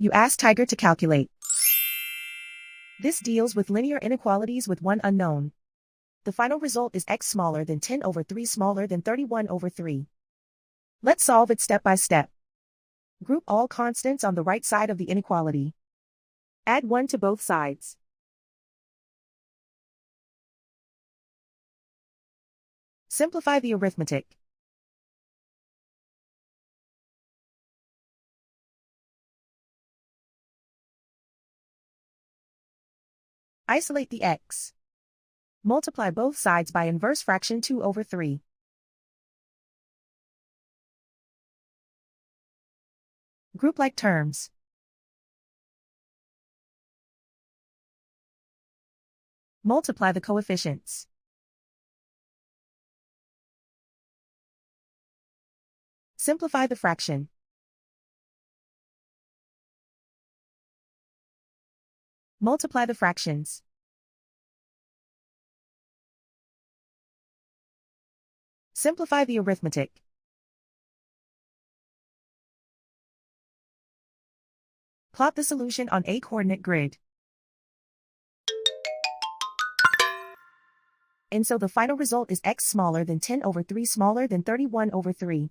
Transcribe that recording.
You ask Tiger to calculate. This deals with linear inequalities with one unknown. The final result is x smaller than 10 over 3 smaller than 31 over 3. Let's solve it step by step. Group all constants on the right side of the inequality. Add 1 to both sides. Simplify the arithmetic. Isolate the x. Multiply both sides by inverse fraction 2 over 3. Group like terms. Multiply the coefficients. Simplify the fraction. Multiply the fractions. Simplify the arithmetic. Plot the solution on a coordinate grid. And so the final result is x smaller than 10 over 3 smaller than 31 over 3.